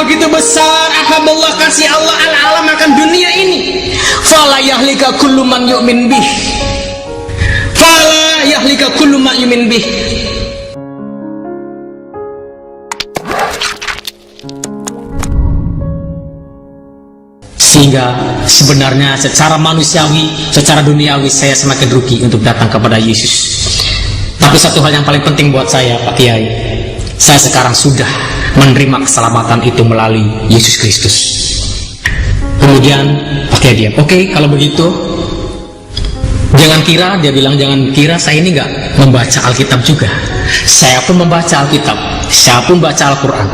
begitu besar ahaballah kasih Allah al-alam akan dunia ini. Fala yahlika kullu man yu'min bih. Fala yahlika kullu man yu'min bih. Sehingga sebenarnya secara manusiawi, secara duniawi saya semakin rugi untuk datang kepada Yesus. Tapi satu hal yang paling penting buat saya, Pak Kiai, saya sekarang sudah menerima keselamatan itu melalui Yesus Kristus. Kemudian Pak Kiai diam. Oke, kalau begitu jangan kira, dia bilang jangan kira saya ini nggak membaca Alkitab juga. Saya pun membaca Alkitab, saya pun baca Al-Quran.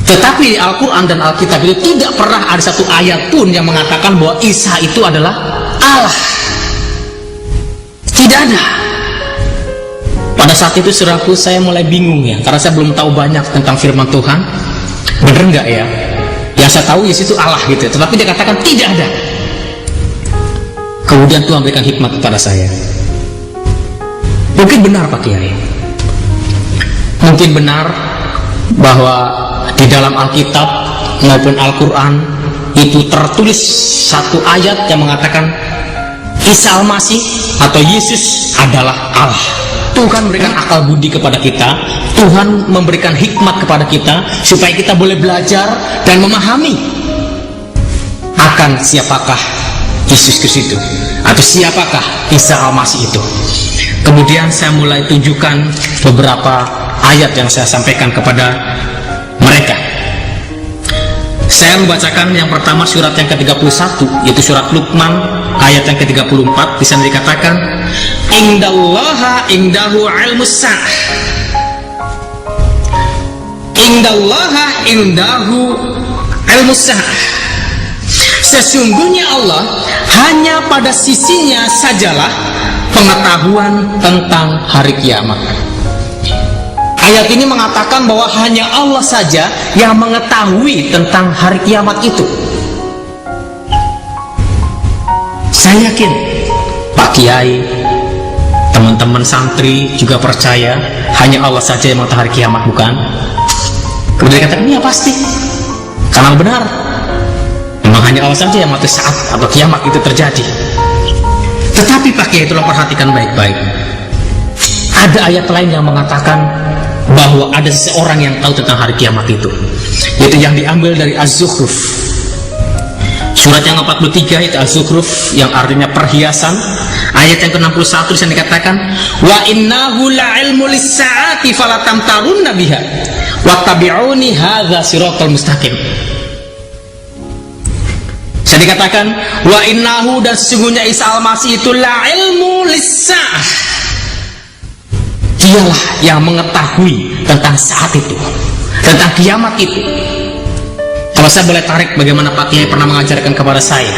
Tetapi Al-Quran dan Alkitab itu tidak pernah ada satu ayat pun yang mengatakan bahwa Isa itu adalah Allah. Tidak ada. Pada saat itu saudaraku, saya mulai bingung ya, karena saya belum tahu banyak tentang firman Tuhan. Bener nggak ya? Yang saya tahu Yesus itu Allah gitu, tetapi dia katakan tidak ada. Kemudian Tuhan berikan hikmat kepada saya. Mungkin benar Pak Kiai, mungkin benar bahwa di dalam Alkitab maupun Al-Quran itu tertulis satu ayat yang mengatakan Isa Al-Masih atau Yesus adalah Allah. Tuhan memberikan akal budi kepada kita, Tuhan memberikan hikmat kepada kita supaya kita boleh belajar dan memahami akan siapakah Yesus Kristus itu, atau siapakah Isa Al-Masih itu. Kemudian saya mulai tunjukkan beberapa ayat yang saya sampaikan kepada mereka. Saya membacakan yang pertama surat yang ke-31, yaitu surat Luqman ayat yang ke-34. Di sana dikatakan indahu ilmus sa'ah. Indahu ilmus sa'ah. Sesungguhnya Allah hanya pada sisinya sajalah pengetahuan tentang hari kiamat. Ayat ini mengatakan bahwa hanya Allah saja yang mengetahui tentang hari kiamat itu. Saya yakin Pak Kiai, teman-teman santri juga percaya hanya Allah saja yang mengetahui hari kiamat, bukan? Kemudian dikatakan, iya pasti, karena benar, memang hanya Allah saja yang mengetahui saat atau kiamat itu terjadi. Tetapi Pak Kiai, tolong perhatikan baik-baik. Ada ayat lain yang mengatakan bahwa ada seseorang yang tahu tentang hari kiamat itu, yaitu yang diambil dari Az-Zukhruf. Surat yang ke-43 itu Az-Zukhruf, yang artinya perhiasan. Ayat yang ke-61 disana dikatakan wa innahu la'ilmu lis-sa'ati falatamtarunna biha wattabi'uni hadza siratal mustaqim. Saya dikatakan wa innahu, dan sesungguhnya Isa Al-Masih itu la'ilmu lis-sa'ah. Dialah yang mengetahui tentang saat itu, tentang kiamat itu. Kalau saya boleh tarik bagaimana Pak Kiai pernah mengajarkan kepada saya,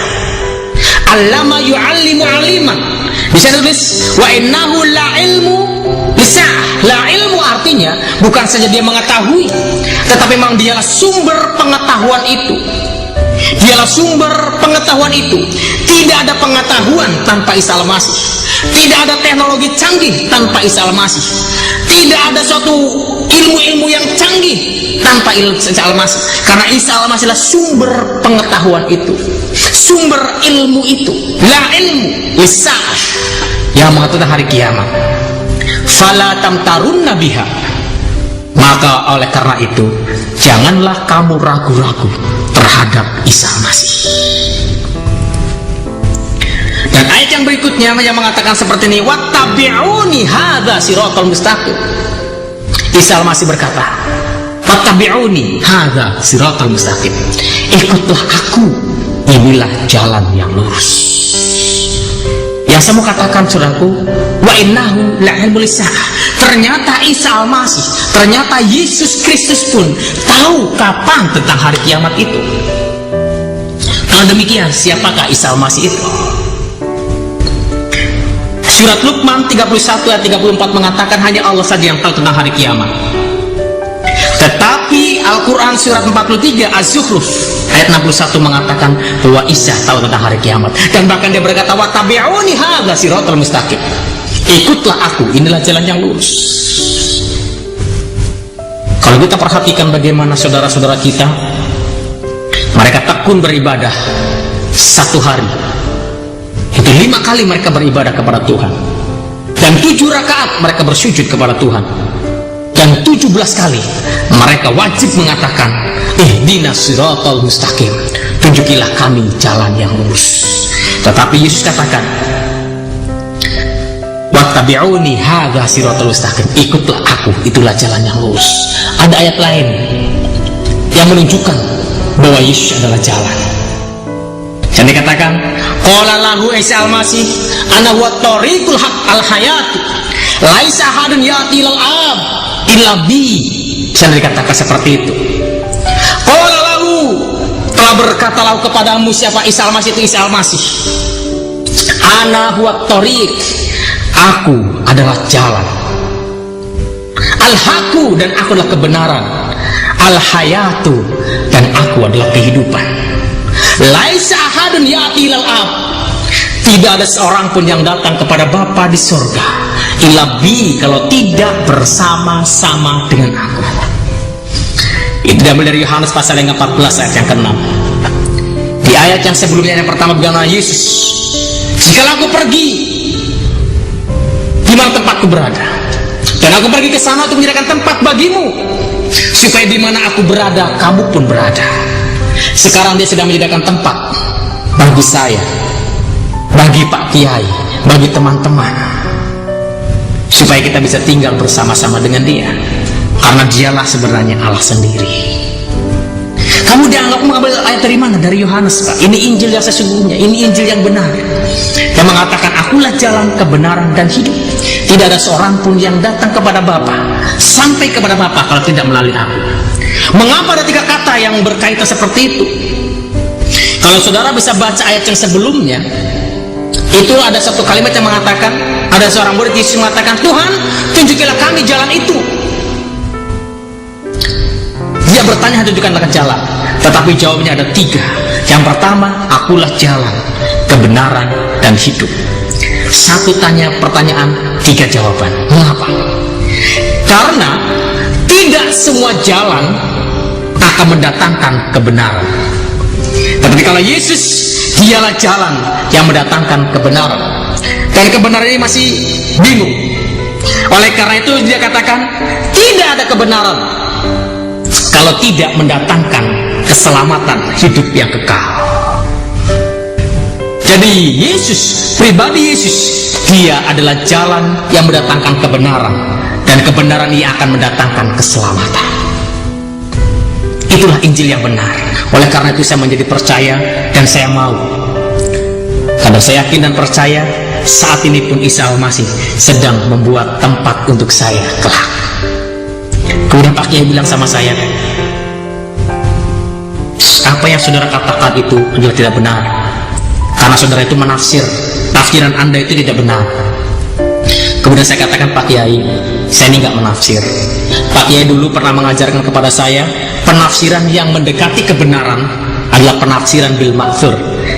allama yu'allimu aliman. Bisa tulis wa innahu la ilmu bisa. La ilmu artinya bukan saja dia mengetahui, tetapi memang dialah sumber pengetahuan itu. Dialah sumber pengetahuan itu. Tidak ada pengetahuan tanpa Isa Al-Masih. Tidak ada teknologi canggih tanpa Isa Al-Masih. Tidak ada suatu ilmu-ilmu yang canggih tanpa Isa Al-Masih. Karena Isa Al-Masih adalah sumber pengetahuan itu, sumber ilmu itu. La ilmu lisa'ah, yang mengatakan hari kiamat. Fala tamtarunna biha. Maka oleh karena itu, janganlah kamu ragu-ragu terhadap Isa Al-Masih. Dan ayat yang berikutnya yang mengatakan seperti ini, wattabi'uni hadza siratal mustaqim. Isa Al-Masih berkata, wattabi'uni hadza siratal mustaqim. Ikutlah aku, inilah jalan yang lurus. Yang saya mau katakan saudaraku, wa innahu la'ilmul sa'ah. Ternyata Isa Al-Masih, ternyata Yesus Kristus pun tahu kapan tentang hari kiamat itu. Kalau demikian, siapakah Isa Al-Masih itu? Surat Luqman 31 ayat 34 mengatakan hanya Allah saja yang tahu tentang hari kiamat. Tetapi Al-Quran surat 43 Az-Zukhruf ayat 61 mengatakan bahwa Isa tahu tentang hari kiamat. Dan bahkan dia berkata, wattabi'uni hadza siratal mustaqim. Ikutlah aku, inilah jalan yang lurus. Kalau Kalau kita perhatikan bagaimana saudara-saudara kita, mereka tekun beribadah satu hari itu 5 kali mereka beribadah kepada Tuhan, dan 7 rakaat mereka bersujud kepada Tuhan, dan 17 kali mereka wajib mengatakan ihdinas siratal mustaqim, tunjukilah kami jalan yang lurus. Tetapi Yesus katakan wattabi'uni hadza siratal mustaqim, ikutlah aku, itulah jalan yang lurus. Ada ayat lain yang menunjukkan bahwa Yesus adalah jalan. Dan dikatakan qala lahu Isa al-Masih ana huwa tariqul haq al-hayat laisa ahadun ya'ti ilal ab illa bi. Dan dikatakan seperti itu. Qala lahu, telah berkatalah kepadamu siapa Isa al-Masih, itu Isa al-Masih, ana huwa tariq, aku adalah jalan, al-haqu, dan aku adalah kebenaran, al-hayatu, dan aku adalah kehidupan. Laisa ahadun ya'ti ilal ab, tidak ada seorang pun yang datang kepada Bapa di surga illa bi, kalau tidak bersama-sama dengan aku. Itu diambil dari Yohanes pasal yang 14 ayat yang ke-6. Di ayat yang sebelumnya yang pertama berkata Yesus, jikalau aku pergi, di mana tempatku berada, dan aku pergi ke sana untuk menyediakan tempat bagimu, supaya di mana aku berada kamu pun berada. Sekarang dia sedang menyediakan tempat bagi saya, bagi Pak Kiai, bagi teman-teman, supaya kita bisa tinggal bersama-sama dengan dia, karena dialah sebenarnya Allah sendiri. Kamu dianggap mengambil ayat dari mana? Dari Yohanes, Pak. Ini Injil yang sesungguhnya, ini Injil yang benar, yang mengatakan akulah jalan, kebenaran, dan hidup. Tidak ada seorang pun yang datang kepada Bapa, sampai kepada Bapa, kalau tidak melalui aku. Mengapa ada 3 kata yang berkaitan seperti itu? Kalau saudara bisa baca ayat yang sebelumnya, itu ada satu kalimat yang mengatakan, ada seorang murid Yesus mengatakan, Tuhan, tunjukilah kami jalan itu. Dia bertanya, tunjukkanlah jalan. Tetapi jawabnya ada 3. Yang pertama, akulah jalan, kebenaran, dan hidup. Satu pertanyaan, 3 jawaban. Mengapa? Karena tidak semua jalan akan mendatangkan kebenaran. Tetapi kalau Yesus, dialah jalan yang mendatangkan kebenaran, dan kebenaran ini masih bingung. Oleh karena itu dia katakan tidak ada kebenaran kalau tidak mendatangkan keselamatan hidup yang kekal. Jadi Yesus, pribadi Yesus, dia adalah jalan yang mendatangkan kebenaran, dan kebenaran ini akan mendatangkan keselamatan. Itulah Injil yang benar. Oleh karena itu saya menjadi percaya, dan saya mau, karena saya yakin dan percaya saat ini pun Isa al-Masih sedang membuat tempat untuk saya kelak. Kemudian Pak Kiai bilang sama saya, apa yang saudara katakan itu adalah tidak benar, karena saudara itu menafsir, tafsiran Anda itu tidak benar. Kemudian saya katakan, Pak Kiai, saya ini nggak menafsir. Pak Kiai dulu pernah mengajarkan kepada saya, penafsiran yang mendekati kebenaran adalah penafsiran bil ma'thur,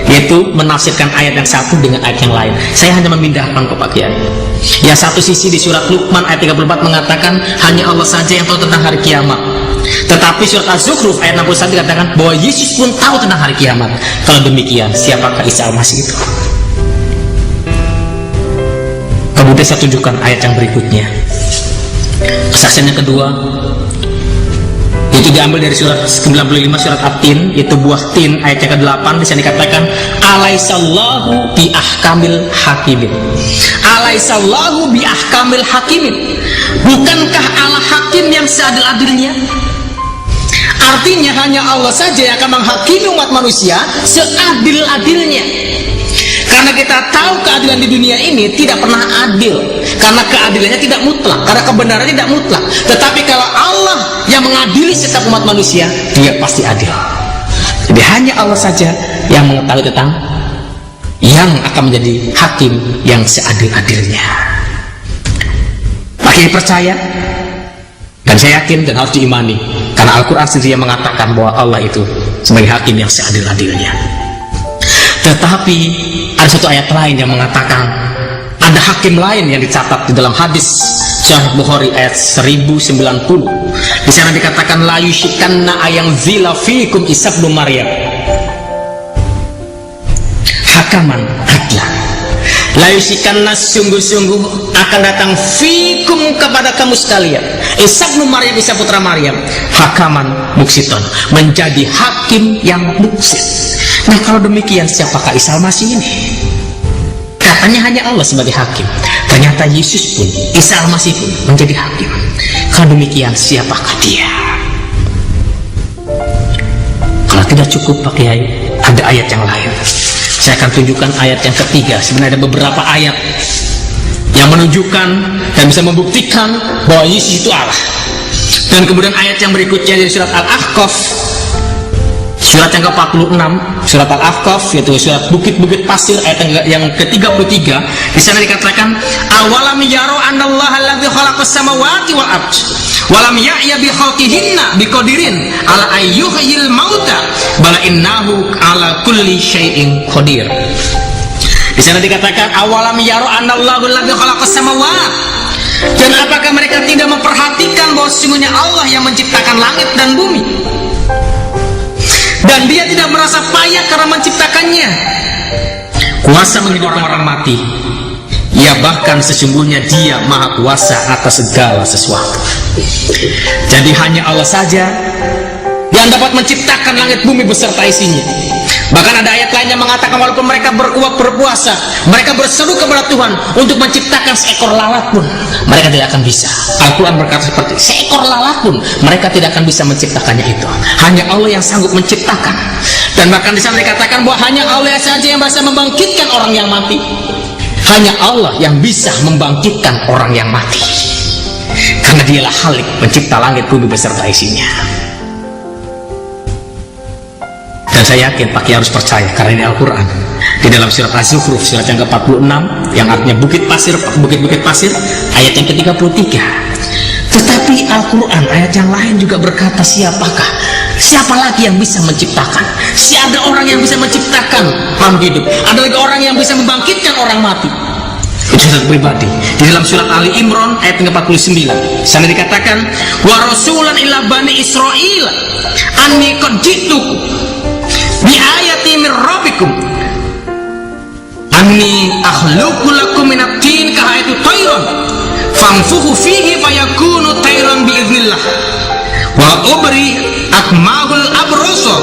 yaitu menafsirkan ayat yang satu dengan ayat yang lain. Saya hanya memindahkan ke Pak Kiai. Yang satu sisi di surat Luqman ayat 34 mengatakan hanya Allah saja yang tahu tentang hari kiamat. Tetapi surat Az-Zukhruf ayat 61 dikatakan bahwa Yesus pun tahu tentang hari kiamat. Kalau demikian, siapakah Isa al-Masih itu? Kemudian saya tunjukkan ayat yang berikutnya. Kesaksian yang kedua itu diambil dari surat 95 surat At-Tin, yaitu buah tin ayat yang ke-8. Di sana dikatakan alaisallahu bi ahkamil hakimin. Alaisallahu bi ahkamil hakimin. Bukankah Allah hakim yang seadil-adilnya? Artinya hanya Allah saja yang akan menghakimi umat manusia seadil-adilnya. Karena kita tahu keadilan di dunia ini tidak pernah adil, karena keadilannya tidak mutlak, karena kebenarannya tidak mutlak. Tetapi kalau Allah yang mengadili setiap umat manusia, dia pasti adil. Jadi hanya Allah saja yang mengetahui tentang yang akan menjadi hakim yang seadil-adilnya. Pakai percaya, dan saya yakin dan harus diimani, karena Al-Quran sendiri yang mengatakan bahwa Allah itu sebagai hakim yang seadil-adilnya. Tetapi ada satu ayat lain yang mengatakan ada hakim lain yang dicatat di dalam hadis Sahih Bukhari ayat 1090. Di sana dikatakan la yushikanna ayang zila fikum Isa ibnu Maryam hakaman adlan. La yushikanna, sungguh-sungguh akan datang fikum kepada kamu sekalian Isa ibnu Maryam, Isa putra Maryam, hakaman muksiton, menjadi hakim yang muksit. Nah, kalau demikian siapakah Isa Al-Masih ini? Katanya hanya Allah sebagai hakim. Ternyata Yesus pun, Isa Al-Masih pun menjadi hakim. Kalau demikian siapakah dia? Kalau tidak cukup Pak Kiai, ada ayat yang lain. Saya akan tunjukkan ayat yang ketiga. Sebenarnya ada beberapa ayat yang menunjukkan dan bisa membuktikan bahwa Yesus itu Allah. Dan kemudian ayat yang berikutnya dari surat Al-Ahqaf, surat yang ke-46, surat Al-Ahqaf, yaitu surat bukit-bukit pasir, ayat yang ke-33. Di sana dikatakan, awalam yaro anallaha alladzi khalaqas samawati wal ard walam ya'ya bi khalqihinna biqadirin ala ayyuhyil mauta bala innahu ala kulli syai'in qadir. Di sana dikatakan, awalam yaro anallahu alladzi khalaqas samawati, dan apakah mereka tidak memperhatikan bahwa sesungguhnya Allah yang menciptakan langit dan bumi, dan dia tidak merasa payah karena menciptakannya, kuasa menghidupkan orang mati, ya bahkan sesungguhnya dia maha kuasa atas segala sesuatu. Jadi hanya Allah saja yang dapat menciptakan langit bumi beserta isinya. Bahkan ada ayat lain yang mengatakan walaupun mereka berpuasa, mereka berseru kepada Tuhan untuk menciptakan seekor lalat pun, mereka tidak akan bisa. Al-Quran berkata seperti seekor lalat pun mereka tidak akan bisa menciptakannya itu. Hanya Allah yang sanggup menciptakan. Dan bahkan di sana dikatakan bahwa hanya Allah saja yang bisa membangkitkan orang yang mati. Hanya Allah yang bisa membangkitkan orang yang mati, karena dialah Khalik, pencipta langit bumi beserta isinya. Dan saya yakin Pak Kiai harus percaya, karena ini Al-Quran. Di dalam surat Az-Zukhruf, surat yang ke-46, yang artinya bukit pasir, bukit-bukit pasir, ayat yang ke-33. Tetapi Al-Quran, ayat yang lain juga berkata, siapa lagi yang bisa menciptakan? Ada orang yang bisa menciptakan makhluk hidup, ada lagi orang yang bisa membangkitkan orang mati. Itu surat pribadi. Di dalam surat Ali Imran ayat ke-49, sana dikatakan, wa rasulan ila bani Israil anni qad ji'tukum bi ayati min rabbikum anni akhluqu lakum minat tin ka hayatu tayran fanfukhu fihi fayakunu tayran bi idznillah wa ubri akmahul abrasa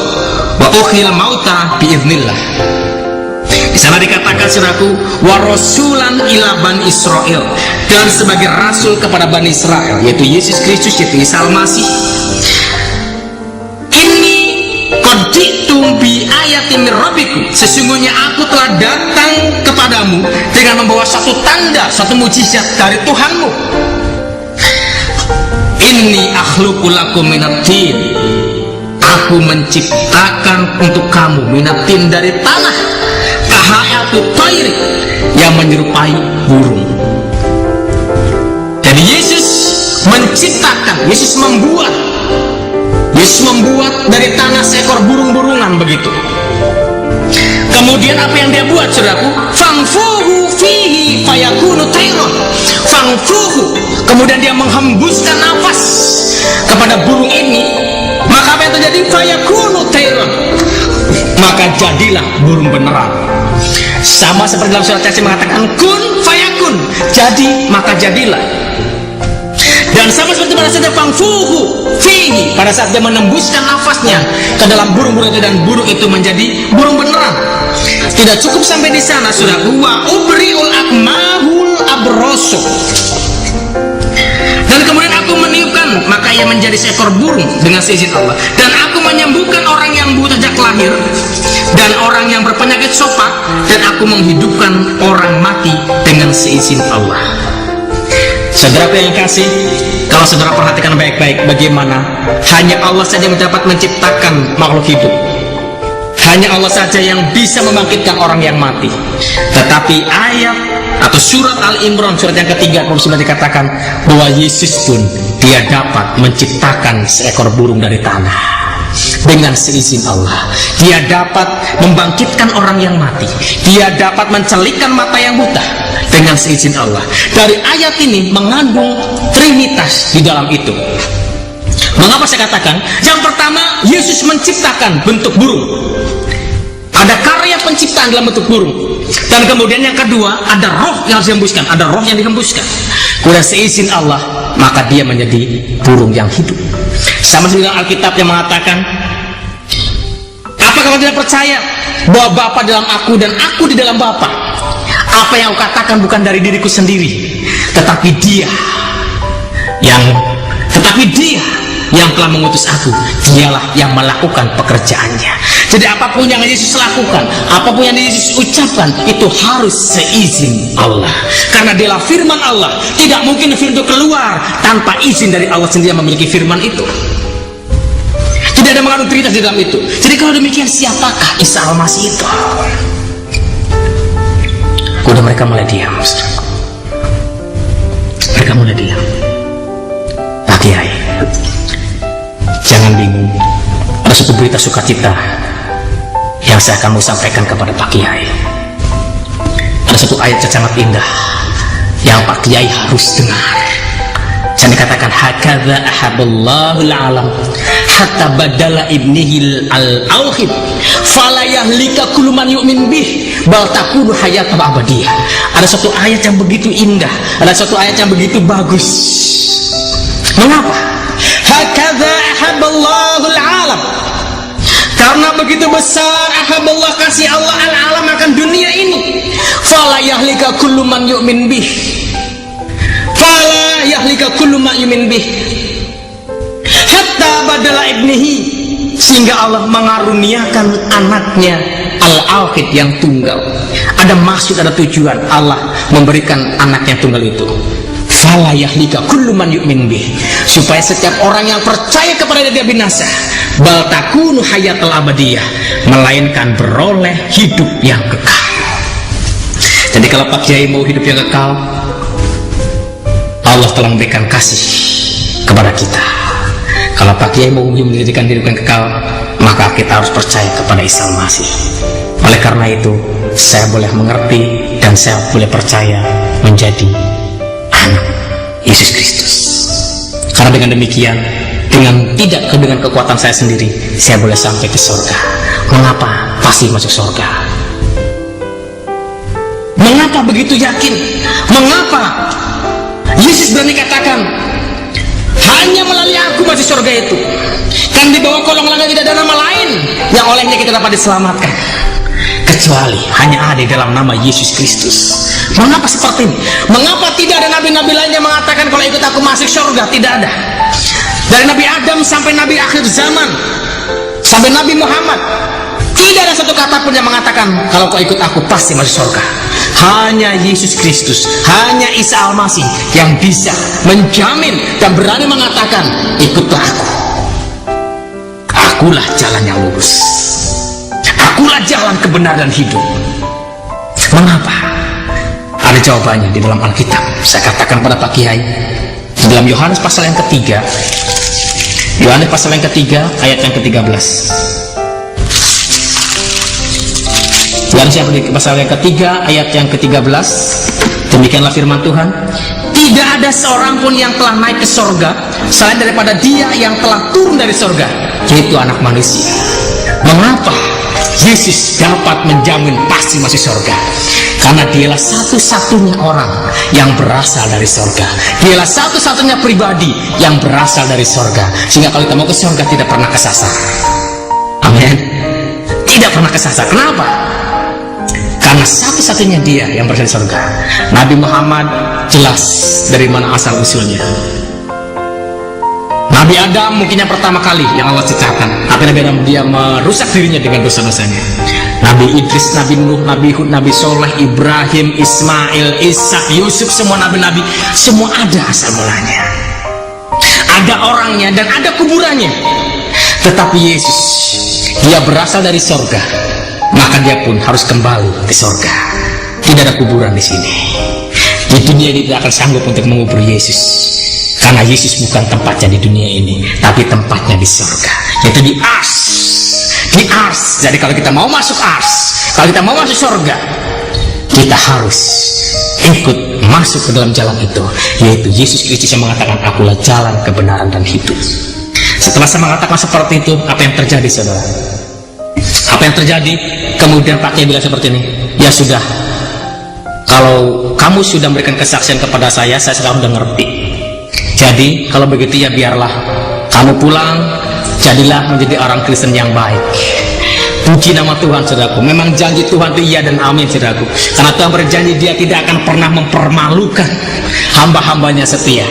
wa ukhil mauta bi idznillah. Di sana dikatakan saudaraku, wa rasulan ila bani Israel, dan sebagai rasul kepada Bani Israel, yaitu Yesus Kristus, yaitu Isa Al-Masih. Ini qaditum bi ayatin min rabbikum, sesungguhnya aku telah datang kepadamu dengan membawa satu tanda, satu mujizat dari Tuhanmu. Inni akhluqu lakum minat tin, aku menciptakan untuk kamu minatin dari tanah, kahayatu tayri, yang menyerupai burung. Jadi Yesus menciptakan, Yesus membuat dari tanah seekor burung-burungan begitu. Kemudian apa yang dia buat saudaraku? Fangfuhu fihi fayakunu tayron. Fangfuhu, kemudian dia menghembuskan nafas kepada burung ini, maka apa yang terjadi? Fayakunu tayron, maka jadilah burung beneran. Sama seperti dalam surat Yasin mengatakan kun fayakun, jadi maka jadilah. Dan sama seperti pada saat fangfuhu fihi, pada saat dia menembuskan nafasnya ke dalam burung-burung itu, dan burung itu menjadi burung beneran. Tidak cukup sampai di sana, saudara. Wa ubriul akmahul abroso, dan kemudian aku meniupkan, maka ia menjadi seekor burung dengan seizin Allah. Dan aku menyembuhkan orang yang buta sejak lahir dan orang yang berpenyakit sopak, dan aku menghidupkan orang mati dengan seizin Allah. Saudara yang kasih, kalau saudara perhatikan baik-baik bagaimana hanya Allah saja yang dapat menciptakan makhluk hidup, hanya Allah saja yang bisa membangkitkan orang yang mati. Tetapi ayat atau surat Al-Imran, surat yang ke-39 dikatakan bahwa Yesus pun dia dapat menciptakan seekor burung dari tanah dengan seizin Allah. Dia dapat membangkitkan orang yang mati, dia dapat mencelikkan mata yang buta, dengan seizin Allah. Dari ayat ini mengandung trinitas di dalam itu. Mengapa saya katakan? Yang pertama, Yesus menciptakan bentuk burung. Ada karya penciptaan dalam bentuk burung. Dan kemudian yang kedua, ada roh yang harus dihembuskan, ada roh yang dihembuskan. Kemudian seizin Allah, maka dia menjadi burung yang hidup. Sama seperti Alkitab yang mengatakan, apakah kamu tidak percaya bahwa Bapa dalam aku dan aku di dalam Bapa? Apa yang aku katakan bukan dari diriku sendiri, tetapi Dia yang telah mengutus aku. Dialah yang melakukan pekerjaannya. Jadi apapun yang Yesus lakukan, apapun yang Yesus ucapkan, itu harus seizin Allah. Karena Dialah firman Allah. Tidak mungkin firman itu keluar tanpa izin dari Allah sendiri yang memiliki firman itu. Tidak ada mengandung trinitas di dalam itu. Jadi kalau demikian, siapakah Isa Al-Masih itu? Kemudian mereka mulai diam. Mereka mulai diam. Pak Kiai, jangan bingung. Ada satu berita sukacita yang saya akan mau sampaikan kepada Pak Kiai. Ada satu ayat yang sangat indah yang Pak Kiai harus dengar. Dan dikatakan, hakadza ahaballahul alam hatta badala ibnihi al-auhid fala yahlika kullu man yu'min bih bal takunu hayatan abadiyah. Ada satu ayat yang begitu indah, ada satu ayat yang begitu bagus. Mengapa? Hakadza ahaballahul alam, karena begitu besar ahaballah, kasih Allah al-alam akan dunia ini. Fala yahlika kullu man yu'min bih, fala yahlika kullu ma yumin bih hatta badala ibnihi, sehingga Allah mengaruniakan anaknya al-auhid yang tunggal. Ada maksud, ada tujuan Allah memberikan anak yang tunggal itu. Fala yahlika kullu man yumin bih, supaya setiap orang yang percaya kepada Dia binasa, bal takunu hayatul abadiyah, melainkan beroleh hidup yang kekal. Jadi kalau Pak Kiai mau hidup yang kekal, Allah telah memberikan kasih kepada kita. Kalau Pak Kiai mau mendirikan hidup yang kekal, maka kita harus percaya kepada Isa Al-Masih. Oleh karena itu, saya boleh mengerti dan saya boleh percaya menjadi anak Yesus Kristus. Karena dengan demikian, tidak dengan kekuatan saya sendiri, saya boleh sampai ke surga. Mengapa pasti masuk surga? Mengapa begitu yakin? Mengapa Yesus berani katakan, hanya melalui aku masuk surga itu? Kan di bawah kolong langit tidak ada nama lain yang olehnya kita dapat diselamatkan, kecuali hanya ada di dalam nama Yesus Kristus. Mengapa seperti ini? Mengapa tidak ada nabi-nabi lain yang mengatakan kalau ikut aku masuk surga? Tidak ada. Dari Nabi Adam sampai Nabi akhir zaman, sampai Nabi Muhammad, tidak ada satu kata pun yang mengatakan kalau kau ikut aku pasti masuk surga. Hanya Yesus Kristus, hanya Isa Al-Masih yang bisa menjamin dan berani mengatakan, ikutlah aku. Akulah jalan yang lurus, akulah jalan kebenaran dan hidup. Mengapa? Ada jawabannya di dalam Alkitab. Saya katakan pada Pak Kiai, di dalam Yohanes pasal yang ketiga, Yohanes pasal yang ketiga ayat yang ke-13. Yohanes pasal yang ketiga ayat yang ke-13, demikianlah firman Tuhan, tidak ada seorang pun yang telah naik ke sorga selain daripada Dia yang telah turun dari sorga, yaitu anak manusia. Mengapa Yesus dapat menjamin pasti masuk sorga? Karena Dialah satu-satunya orang yang berasal dari sorga. Dialah satu-satunya pribadi yang berasal dari sorga, sehingga kalau kita mau ke sorga tidak pernah kesasar. Amin. Tidak pernah kesasar. Kenapa? Karena satu-satunya Dia yang berasal dari surga. Nabi Muhammad jelas dari mana asal usulnya. Nabi Adam mungkin yang pertama kali yang Allah ciptakan, tapi Nabi Adam dia merusak dirinya dengan dosa-dosanya. Nabi Idris, Nabi Nuh, Nabi Hud, Nabi Soleh, Ibrahim, Ismail, Ishak, Yusuf, semua nabi-nabi, semua ada asal mulanya. Ada orangnya dan ada kuburannya. Tetapi Yesus, Dia berasal dari surga, maka Dia pun harus kembali ke surga. Tidak ada kuburan di sini. Di dunia ini tidak akan sanggup untuk mengubur Yesus, karena Yesus bukan tempatnya di dunia ini, tapi tempatnya di surga, yaitu di ars. Di ars. Jadi kalau kita mau masuk ars, kalau kita mau masuk surga, kita harus ikut masuk ke dalam jalan itu, yaitu Yesus Kristus yang mengatakan, akulah jalan, kebenaran, dan hidup. Setelah saya mengatakan seperti itu, apa yang terjadi, saudara? Apa yang terjadi? Kemudian Pak Kiai bilang seperti ini, ya sudah, kalau kamu sudah memberikan kesaksian kepada saya sekarang sudah ngerti. Jadi kalau begitu ya biarlah kamu pulang, jadilah menjadi orang Kristen yang baik. Puji nama Tuhan, saudaraku. Memang janji Tuhan itu iya dan amin, saudaraku. Karena Tuhan berjanji dia tidak akan pernah mempermalukan hamba-hambanya setia.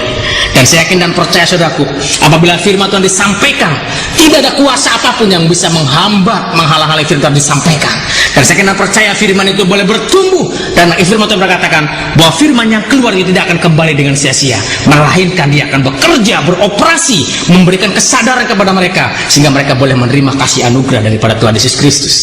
Dan saya yakin dan percaya, saudaraku, apabila firman Tuhan disampaikan, tidak ada kuasa apapun yang bisa menghambat, menghalang-halangi firman Tuhan disampaikan. Dan saya yakin dan percaya firman itu boleh bertumbuh. Dan firman Tuhan berkatakan bahwa firman yang keluar itu tidak akan kembali dengan sia-sia, melainkan dia akan bekerja, beroperasi, memberikan kesadaran kepada mereka, sehingga mereka boleh menerima kasih anugerah daripada Tuhan Yesus Kristus.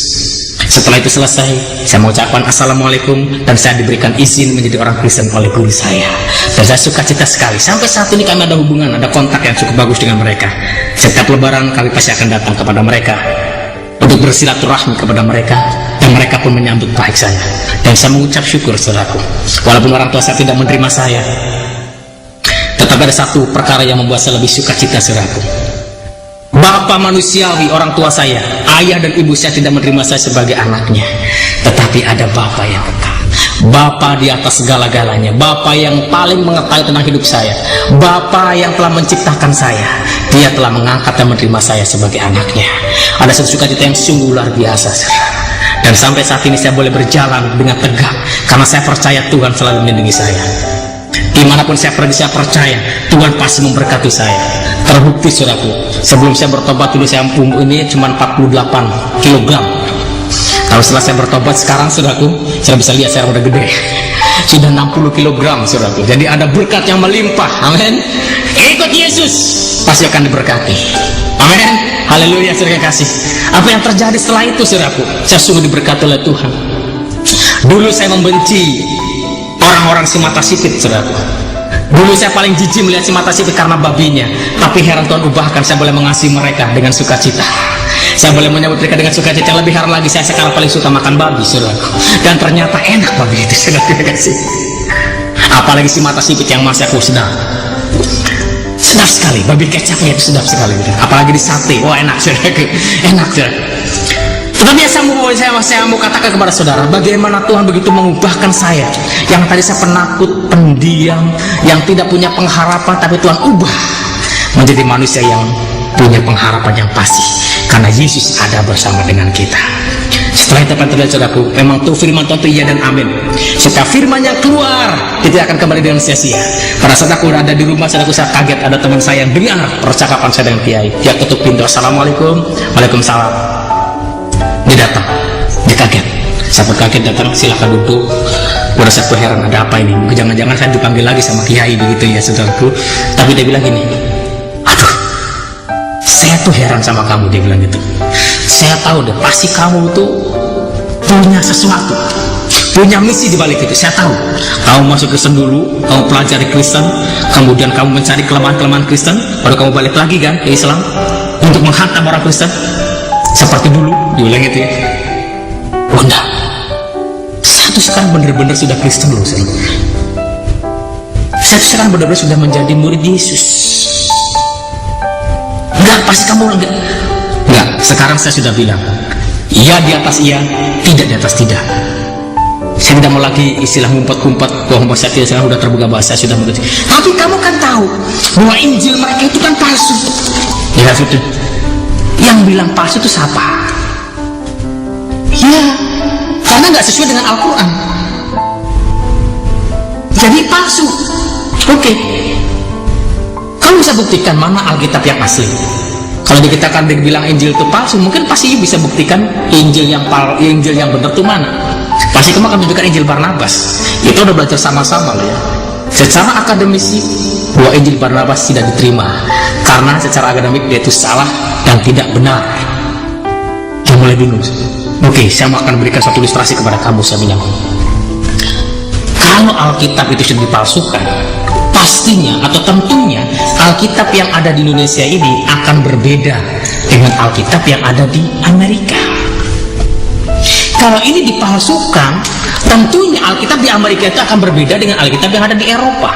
Setelah itu selesai, saya mengucapkan assalamualaikum, dan saya diberikan izin menjadi orang Kristen oleh guru saya. Dan saya suka cita sekali, sampai saat ini kami ada hubungan, ada kontak yang cukup bagus dengan mereka. Setiap lebaran kami pasti akan datang kepada mereka untuk bersilaturahmi kepada mereka, dan mereka pun menyambut baik saya. Dan saya mengucap syukur, saudaraku, walaupun orang tua saya tidak menerima saya, tetap ada satu perkara yang membuat saya lebih suka cita, saudaraku. Bapak manusiawi, orang tua saya, ayah dan ibu saya tidak menerima saya sebagai anaknya, tetapi ada Bapa yang kekal, Bapa di atas segala-galanya, Bapa yang paling mengetahui tentang hidup saya, Bapa yang telah menciptakan saya. Dia telah mengangkat dan menerima saya sebagai anaknya. Ada satu sukacita yang sungguh luar biasa, saudara. Dan sampai saat ini saya boleh berjalan dengan tegak, karena saya percaya Tuhan selalu melindungi saya. Dimanapun saya pergi, saya percaya Tuhan pasti memberkati saya. Terbukti, saudaraku, sebelum saya bertobat dulu saya ini cuma 48 kg. Kalau setelah saya bertobat sekarang, saudaraku, saya bisa lihat saya udah gede, sudah 60 kg, saudaraku. Jadi ada berkat yang melimpah. Amin. Ikut Yesus, pasti akan diberkati. Amin. Haleluya, saudara kasih. Apa yang terjadi setelah itu, saudaraku? Saya sungguh diberkati oleh Tuhan. Dulu saya membenci orang-orang si mata sipit, saudaraku. Dulu saya paling jijik melihat si mata sipit karena babinya. Tapi heran Tuhan ubahkan, saya boleh mengasihi mereka dengan sukacita. Saya boleh menyambut mereka dengan sukacita. Yang lebih heran lagi, saya sekarang paling suka makan babi, saudaraku. Dan ternyata enak babi itu, saudara kasih. Apalagi si mata sipit yang masih aku sedap sekali, babi kecapnya itu sedap sekali, apalagi di sate, wah enak, saudaraku, enak, saudara. Tetapi saya mau katakan kepada saudara, bagaimana Tuhan begitu mengubahkan saya, yang tadi saya penakut, pendiam, yang tidak punya pengharapan, tapi Tuhan ubah menjadi manusia yang punya pengharapan yang pasti, karena Yesus ada bersama dengan kita. Setelah itu akan terlihat, saudaraku, memang tuh firman Tuhan itu iya dan amin. Setiap firman yang keluar tidak akan kembali dengan sia-sia. Pada saat aku ada di rumah, saudaraku, saya kaget ada teman saya yang dengar percakapan saya dengan Kiai. Dia ketuk pintu, assalamualaikum, waalaikumsalam. Dia datang, dia kaget. Saya pun kaget, datang, silakan duduk. Udah saya pun heran, ada apa ini? Jangan-jangan saya dipanggil lagi sama Kiai begitu ya, saudaraku. Tapi dia bilang gini, aduh, saya tuh heran sama kamu, dia bilang gitu. Saya tahu deh, pasti kamu tuh punya sesuatu, punya misi di balik itu. Saya tahu. Kamu masuk Kristen dulu, kamu pelajari Kristen, kemudian kamu mencari kelemahan-kelemahan Kristen, baru kamu balik lagi kan ke Islam untuk menghantam orang Kristen. Seperti dulu, diulang itu ya. Oh enggak, saya tuh sekarang benar-benar sudah Kristen loh, saya tuh sekarang benar-benar sudah menjadi murid Yesus. Enggak, pasti kamu enggak. Sekarang saya sudah bilang, iya di atas iya, tidak di atas tidak. Saya tidak mau lagi istilah ngumpet-ngumpet, bahwa saya tidak, sekarang sudah terbuka bahasa, saya sudah mengerti. Tapi kamu kan tahu bahwa Injil mereka itu kan palsu. Ya sudah. Yang bilang palsu itu siapa? Ya, karena nggak sesuai dengan Al-Quran. Jadi palsu. Oke. Kamu bisa buktikan mana Alkitab yang asli? Kalau dikatakan dibilang Injil itu palsu, mungkin pasti bisa buktikan Injil yang benar itu mana. Pasti kamu akan tunjukkan Injil Barnabas. Itu udah belajar sama-sama loh ya. Secara akademisi, bahwa Injil Barnabas tidak diterima karena secara akademik dia itu salah dan tidak benar. Yang mulai dulu. Oke, saya akan berikan satu ilustrasi kepada kamu. Saya bilang, kalau Alkitab itu sudah dipalsukan, pastinya atau tentunya Alkitab yang ada di Indonesia ini akan berbeda dengan Alkitab yang ada di Amerika. Kalau ini dipalsukan, Tentunya Alkitab di Amerika itu akan berbeda dengan Alkitab yang ada di Eropa.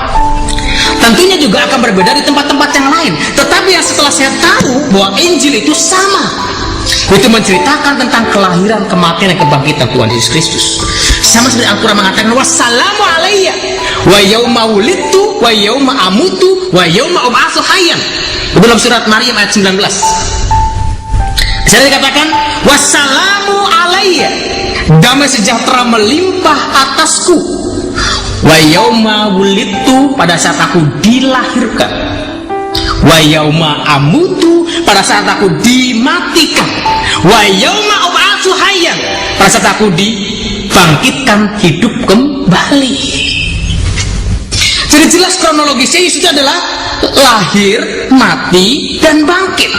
Tentunya juga akan berbeda di tempat-tempat yang lain. Tetapi yang setelah saya tahu bahwa Injil itu sama, itu menceritakan tentang kelahiran, kematian, dan kebangkitan Tuhan Yesus Kristus. Sama seperti Al-Quran mengatakan, wassalamu alayya wa yauma wulidtu wa yauma amutu wa yauma ub'atsu hayyan. Dalam surat Maryam ayat 19. Saya dikatakan, wassalamu alayya, damai sejahtera melimpah atasku, wa yauma wulidtu, pada saat aku dilahirkan, wa yauma amutu, pada saat aku dimatikan, wa yauma ub'atsu hayyan, pada saat aku dibangkitkan hidup kembali. Jadi jelas kronologisnya Yesus itu adalah lahir, mati, dan bangkit.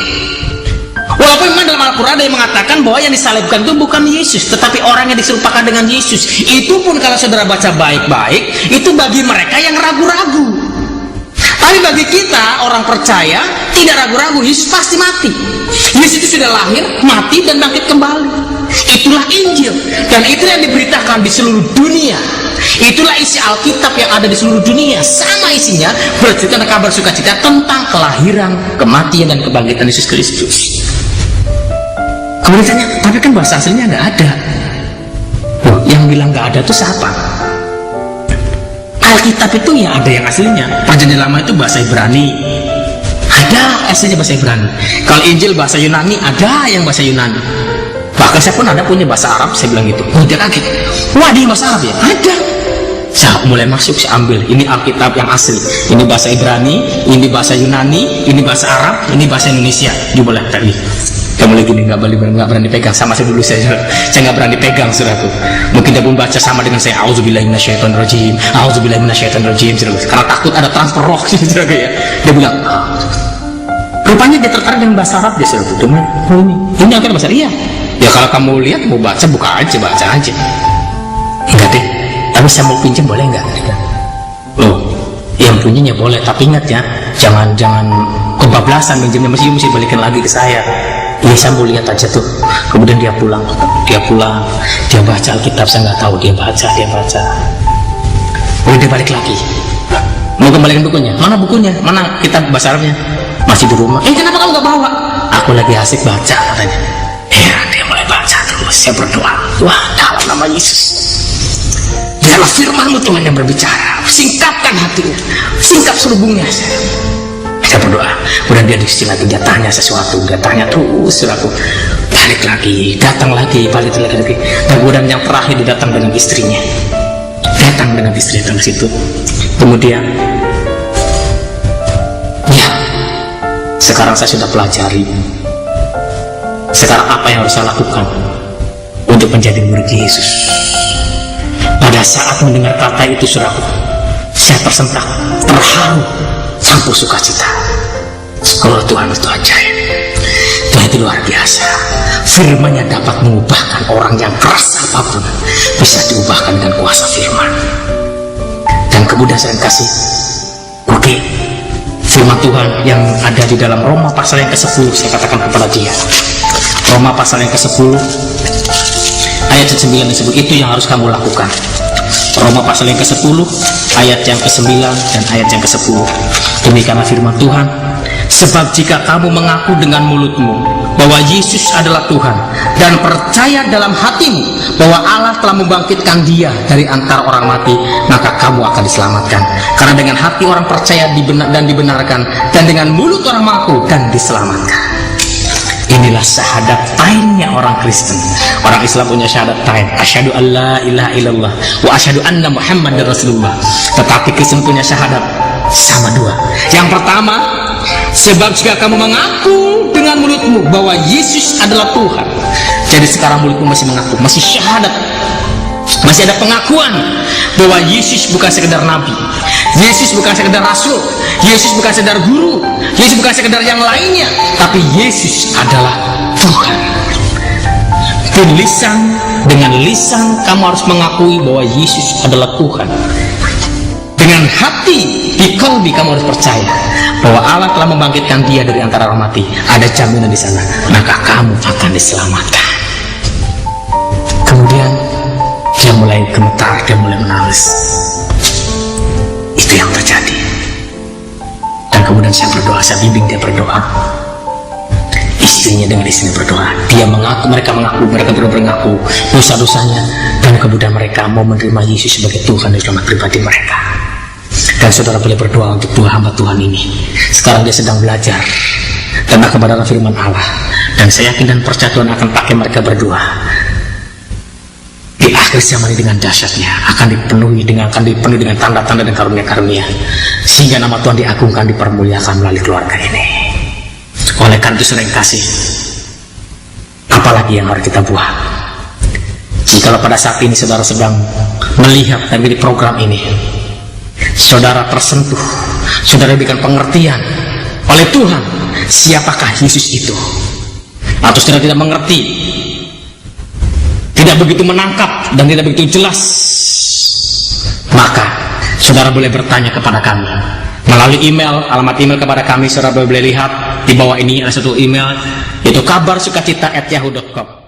Walaupun memang dalam Al-Quran ada yang mengatakan bahwa yang disalibkan itu bukan Yesus, tetapi orang yang diserupakan dengan Yesus. Itu pun kalau saudara baca baik-baik, itu bagi mereka yang ragu-ragu. Tapi bagi kita, orang percaya, tidak ragu-ragu, Yesus pasti mati. Yesus itu sudah lahir, mati, dan bangkit kembali. Itulah Injil. Dan itu yang diberitakan di seluruh dunia. Itulah isi Alkitab yang ada di seluruh dunia. Sama isinya, bercerita tentang kabar sukacita tentang kelahiran, kematian, dan kebangkitan Yesus Kristus. Kemudian tanya, tapi kan bahasa aslinya nggak ada. Loh, yang bilang nggak ada itu siapa? Alkitab itu ya ada yang aslinya. Perjanjian Lama itu bahasa Ibrani, ada aslinya bahasa Ibrani. Kalau Injil bahasa Yunani, ada yang bahasa Yunani. Bahkan saya pun ada punya bahasa Arab. Saya bilang gitu, oh dia kaget, wah dia bahasa Arab ya? Ada. Saya mulai masuk, saya ambil, ini Alkitab yang asli, ini bahasa Ibrani, ini bahasa Yunani, ini bahasa Arab, ini bahasa Indonesia. Diboleh tadi kamu lagi nggak berani pegang, sama saya dulu saya nggak berani pegang suraku. Mungkin dia pun baca sama dengan saya, auzubillahi minasyaitonirrajim, auzubillahi minasyaitonirrajim, karena takut ada transfer roh suraku ya. Dia bilang, rupanya dia tertarik dengan bahasa Arab. Dia suraku, oh ini akan bahasa Arab. Iya ya, kalau kamu lihat mau baca, buka aja, baca aja. Enggak deh, tapi saya mau pinjam boleh nggak? Oh, yang punyanya boleh, tapi ingat ya, jangan kebablasan pinjamnya, mesti balikin lagi ke saya. Iya, saya mau lihat aja tuh. Kemudian dia pulang, dia baca Alkitab, saya nggak tahu, dia baca. Kemudian dia balik lagi, mau kembalikan bukunya. Mana bukunya? Mana kitab bahasa Arabnya? Masih di rumah. Kenapa kamu nggak bawa? Aku lagi asik baca, katanya. Dia mulai baca terus. Saya berdoa, wah, dalam nama Yesus, biarlah firman-Mu Tuhan yang berbicara, singkapkan hatinya, singkap selubungnya. Saya berdoa, kemudian dia diskusi lagi, dia tanya sesuatu, dia tanya terus, aku balik lagi, datang lagi, balik lagi. Dan kemudian yang terakhir dia datang dengan istrinya, datang ke situ. Kemudian, ya, sekarang saya sudah pelajari. Sekarang apa yang harus saya lakukan untuk menjadi murid Yesus? Pada saat mendengar kata itu, saudaraku, saya tersentak, terharu, sampai sukacita. Oh, Tuhan itu ajaib. Tuhan itu luar biasa. Firman-Nya dapat mengubahkan orang yang keras apapun, bisa diubahkan dengan kuasa firman. Dan kemudian saya kasih, oke, firman Tuhan yang ada di dalam Roma pasal yang ke-10, saya katakan kepada dia, Roma pasal yang ke-10 ayat 9 disebut, itu yang harus kamu lakukan. Roma pasal yang ke-10 ayat yang ke-9 dan ayat yang ke-10. Demikianlah firman Tuhan, sebab jika kamu mengaku dengan mulutmu bahwa Yesus adalah Tuhan dan percaya dalam hatimu bahwa Allah telah membangkitkan Dia dari antara orang mati, maka kamu akan diselamatkan. Karena dengan hati orang percaya dan dibenarkan, dan dengan mulut orang mengaku dan diselamatkan. Inilah syahadat tainnya orang Kristen. Orang Islam punya syahadat tain, asyhadu alla ilaha illallah wa asyhadu anna Muhammadar Rasulullah. Tetapi Kristen punya syahadat sama dua. Yang pertama, sebab jika kamu mengaku dengan mulutmu bahwa Yesus adalah Tuhan. Jadi sekarang mulutmu masih mengaku, masih syahadat, masih ada pengakuan bahwa Yesus bukan sekedar nabi, Yesus bukan sekedar rasul, Yesus bukan sekedar guru, Yesus bukan sekedar yang lainnya, tapi Yesus adalah Tuhan. Dengan lisan kamu harus mengakui bahwa Yesus adalah Tuhan. Dengan hati, di kalbi kamu harus percaya bahwa Allah telah membangkitkan Dia dari antara orang mati. Ada jaminan di sana, maka kamu akan diselamatkan. Kemudian dia dia mulai gemetar, dia mulai menangis. Itu yang terjadi. Dan kemudian saya berdoa, saya bimbing dia berdoa. Istrinya dengan istrinya berdoa. Mereka berdua mengaku dosa-dosanya, dan kemudian mereka mau menerima Yesus sebagai Tuhan dan Selamat pribadi mereka. Dan saudara boleh berdoa untuk dua hamba Tuhan ini. Sekarang dia sedang belajar tentang kebenaran firman Allah, dan saya yakin dan percaya Tuhan akan pakai mereka berdua di akhir zaman ini dengan dahsyatnya, akan dipenuhi dengan tanda-tanda dan karunia-karunia, sehingga nama Tuhan diagungkan, dipermuliakan melalui keluarga ini. Oleh karena itu saudara yang kasih, apalagi yang harus kita buat? Jikalau pada saat ini saudara sedang melihat dan di program ini, saudara tersentuh, saudara diberikan pengertian oleh Tuhan siapakah Yesus itu, atau saudara tidak mengerti, tidak begitu menangkap dan tidak begitu jelas, maka saudara boleh bertanya kepada kami melalui email. Alamat email kepada kami saudara boleh lihat di bawah ini, ada satu email, yaitu kabarsukacita@yahoo.com.